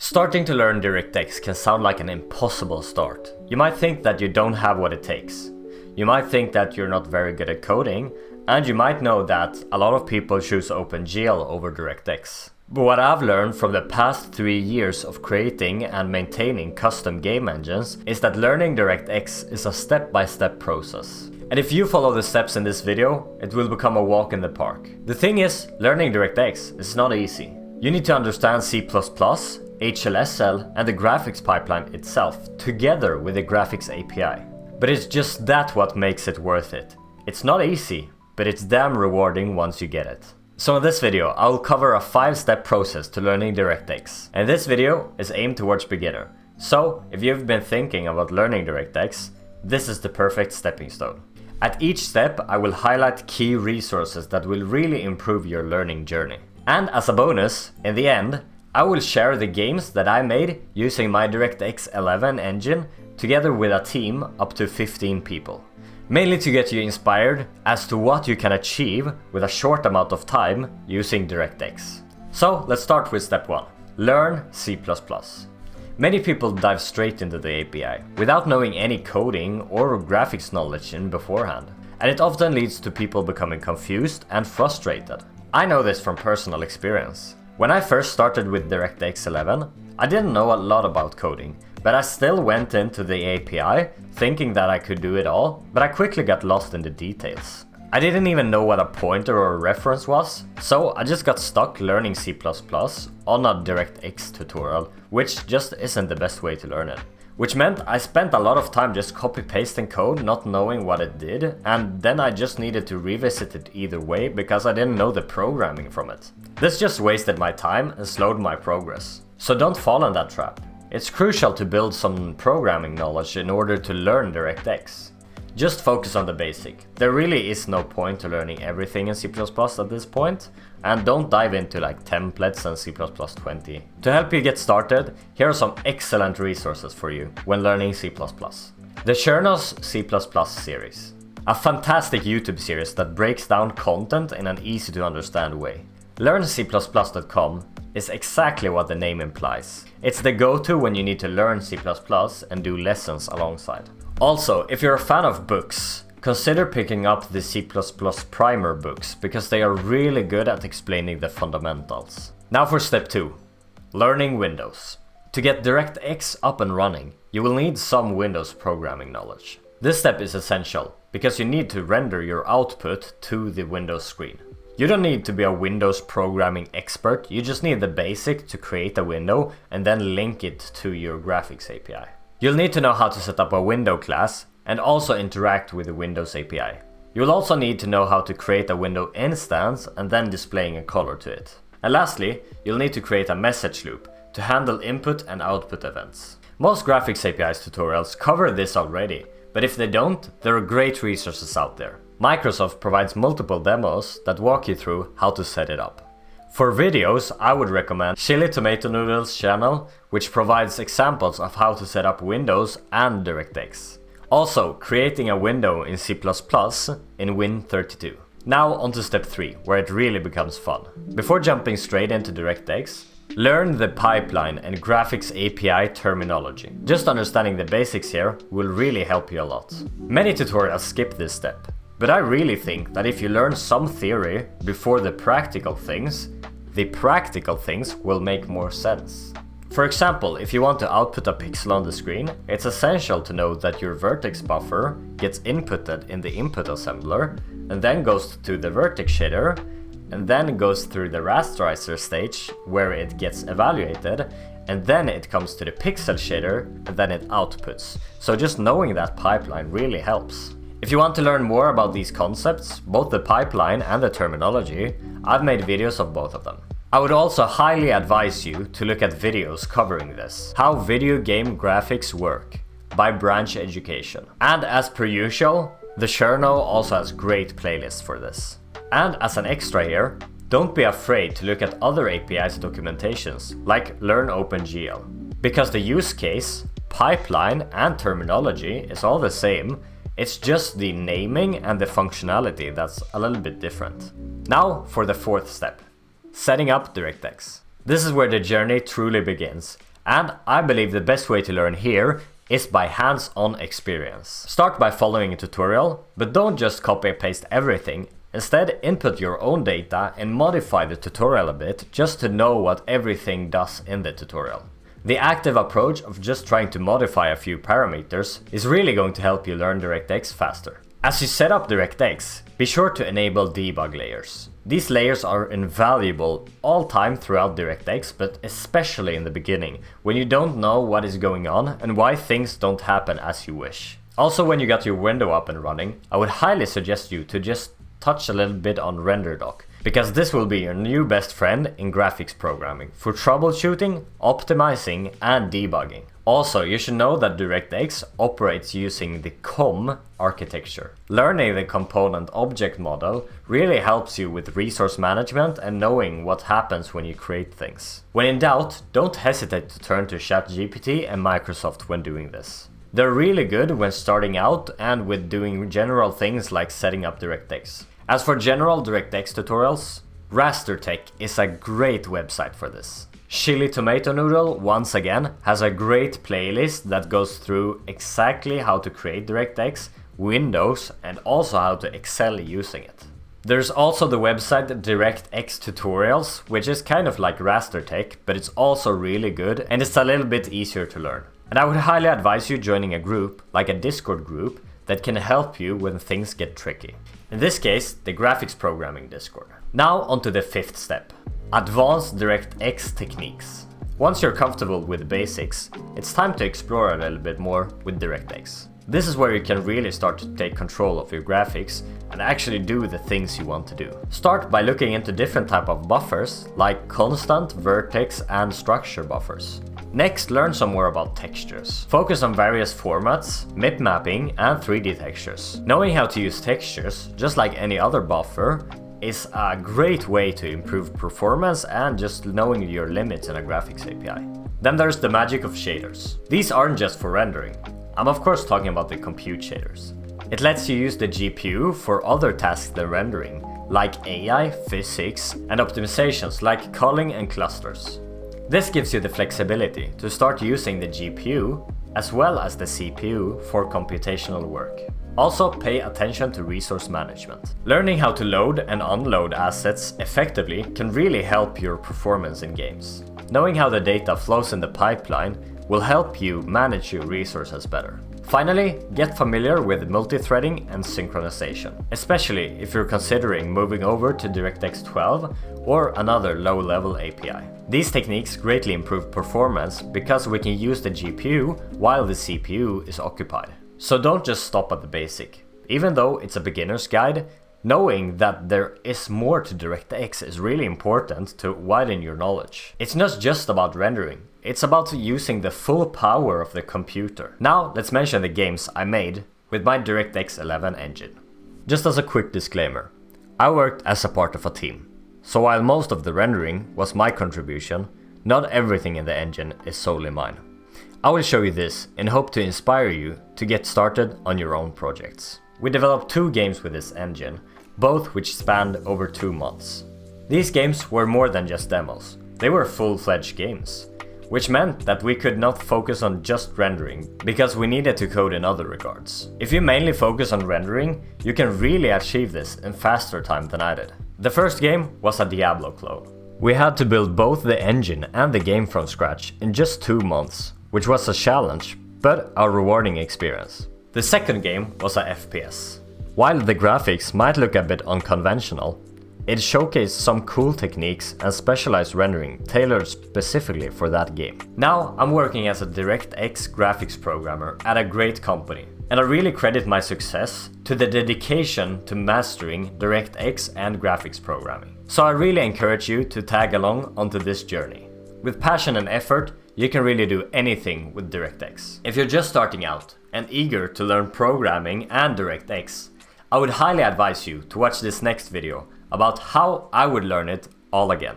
Starting to learn DirectX can sound like an impossible start. You might think that you don't have what it takes. You might think that you're not very good at coding, and you might know that a lot of people choose opengl over DirectX. But what I've learned from the past 3 years of creating and maintaining custom game engines is that learning DirectX is a step-by-step process. And if you follow the steps in this video, it will become a walk in the park. The thing is, learning DirectX is not easy. You need to understand C++, HLSL and the graphics pipeline itself, together with the graphics API. But it's just that what makes it worth it. It's not easy, but it's damn rewarding once you get it. So in this video, I will cover a 5-step process to learning DirectX. And this video is aimed towards beginner. So if you've been thinking about learning DirectX, this is the perfect stepping stone. At each step, I will highlight key resources that will really improve your learning journey. And as a bonus, in the end, I will share the games that I made using my DirectX11 engine together with a team up to 15 people. Mainly to get you inspired as to what you can achieve with a short amount of time using DirectX. So let's start with step 1. Learn C++. Many people dive straight into the API without knowing any coding or graphics knowledge in beforehand. And it often leads to people becoming confused and frustrated. I know this from personal experience. When I first started with DirectX 11, I didn't know a lot about coding, but I still went into the API thinking that I could do it all, but I quickly got lost in the details. I didn't even know what a pointer or a reference was, so I just got stuck learning C++ on a DirectX tutorial, which just isn't the best way to learn it. Which meant I spent a lot of time just copy-pasting code, not knowing what it did, and then I just needed to revisit it either way because I didn't know the programming from it. This just wasted my time and slowed my progress. So don't fall in that trap. It's crucial to build some programming knowledge in order to learn DirectX. Just focus on the basic. There really is no point to learning everything in C++ at this point, and don't dive into like templates and C++20. To help you get started, here are some excellent resources for you when learning C++. The Schramm's C++ series. A fantastic YouTube series that breaks down content in an easy to understand way. LearnC++.com is exactly what the name implies. It's the go-to when you need to learn C++ and do lessons alongside. Also, if you're a fan of books, consider picking up the C++ primer books because they are really good at explaining the fundamentals. Now for step 2, learning Windows. To get DirectX up and running, you will need some Windows programming knowledge. This step is essential because you need to render your output to the Windows screen. You don't need to be a Windows programming expert, you just need the basic to create a window and then link it to your graphics API. You'll need to know how to set up a window class and also interact with the Windows API. You'll also need to know how to create a window instance and then displaying a color to it. And lastly, you'll need to create a message loop to handle input and output events. Most graphics APIs tutorials cover this already, but if they don't, there are great resources out there. Microsoft provides multiple demos that walk you through how to set it up. For videos, I would recommend Chili Tomato Noodle's channel, which provides examples of how to set up Windows and DirectX. Also, creating a window in C++ in Win32. Now onto step 3, where it really becomes fun. Before jumping straight into DirectX, learn the pipeline and graphics API terminology. Just understanding the basics here will really help you a lot. Many tutorials skip this step, but I really think that if you learn some theory before the practical things will make more sense. For example, if you want to output a pixel on the screen, it's essential to know that your vertex buffer gets inputted in the input assembler and then goes to the vertex shader and then goes through the rasterizer stage where it gets evaluated and then it comes to the pixel shader and then it outputs. So just knowing that pipeline really helps. If you want to learn more about these concepts, both the pipeline and the terminology, I've made videos of both of them. I would also highly advise you to look at videos covering this. How video game graphics work by Branch Education. And as per usual, the Schramm also has great playlists for this. And as an extra here, don't be afraid to look at other APIs documentations like Learn OpenGL. Because the use case, pipeline and terminology is all the same, it's just the naming and the functionality that's a little bit different. Now for the 4th step, setting up DirectX. This is where the journey truly begins, And I believe the best way to learn here is by hands-on experience. Start by following a tutorial, but don't just copy and paste everything. Instead, input your own data and modify the tutorial a bit just to know what everything does in the tutorial. The active approach of just trying to modify a few parameters is really going to help you learn DirectX faster. As you set up DirectX, be sure to enable debug layers. These layers are invaluable all time throughout DirectX, but especially in the beginning, when you don't know what is going on and why things don't happen as you wish. Also, when you got your window up and running, I would highly suggest you to just touch a little bit on RenderDoc, because this will be your new best friend in graphics programming for troubleshooting, optimizing, and debugging. Also, you should know that DirectX operates using the COM architecture. Learning the component object model really helps you with resource management and knowing what happens when you create things. When in doubt, don't hesitate to turn to ChatGPT and Microsoft when doing this. They're really good when starting out and with doing general things like setting up DirectX. As for general DirectX tutorials, RasterTech is a great website for this. Chili Tomato Noodle, once again, has a great playlist that goes through exactly how to create DirectX, Windows, and also how to excel using it. There's also the website DirectX Tutorials, which is kind of like RasterTech, but it's also really good and it's a little bit easier to learn. And I would highly advise you joining a group, like a Discord group, that can help you when things get tricky. In this case, the graphics programming Discord. Now onto the fifth step. Advanced DirectX techniques. Once you're comfortable with the basics, it's time to explore a little bit more with DirectX. This is where you can really start to take control of your graphics and actually do the things you want to do. Start by looking into different type of buffers like constant, vertex, and structure buffers. Next, learn some more about textures. Focus on various formats, MIP mapping, and 3D textures. Knowing how to use textures, just like any other buffer, is a great way to improve performance and just knowing your limits in a graphics API. Then there's the magic of shaders. These aren't just for rendering. I'm of course talking about the compute shaders. It lets you use the GPU for other tasks than rendering, like AI, physics, and optimizations like culling and clusters. This gives you the flexibility to start using the GPU as well as the CPU for computational work. Also, pay attention to resource management. Learning how to load and unload assets effectively can really help your performance in games. Knowing how the data flows in the pipeline will help you manage your resources better. Finally, get familiar with multi-threading and synchronization, especially if you're considering moving over to DirectX 12 or another low-level API. These techniques greatly improve performance because we can use the GPU while the CPU is occupied. So don't just stop at the basic. Even though it's a beginner's guide, knowing that there is more to DirectX is really important to widen your knowledge. It's not just about rendering, it's about using the full power of the computer. Now let's mention the games I made with my DirectX 11 engine. Just as a quick disclaimer, I worked as a part of a team. So while most of the rendering was my contribution, not everything in the engine is solely mine. I will show you this and hope to inspire you to get started on your own projects. We developed 2 games with this engine, both which spanned over 2 months. These games were more than just demos, they were full-fledged games, which meant that we could not focus on just rendering because we needed to code in other regards. If you mainly focus on rendering, you can really achieve this in faster time than I did. The first game was a Diablo clone. We had to build both the engine and the game from scratch in just 2 months, which was a challenge, but a rewarding experience. The second game was a FPS. While the graphics might look a bit unconventional, it showcased some cool techniques and specialized rendering tailored specifically for that game. Now I'm working as a DirectX graphics programmer at a great company, and I really credit my success to the dedication to mastering DirectX and graphics programming. So I really encourage you to tag along onto this journey. With passion and effort, you can really do anything with DirectX. If you're just starting out and eager to learn programming and DirectX, I would highly advise you to watch this next video about how I would learn it all again.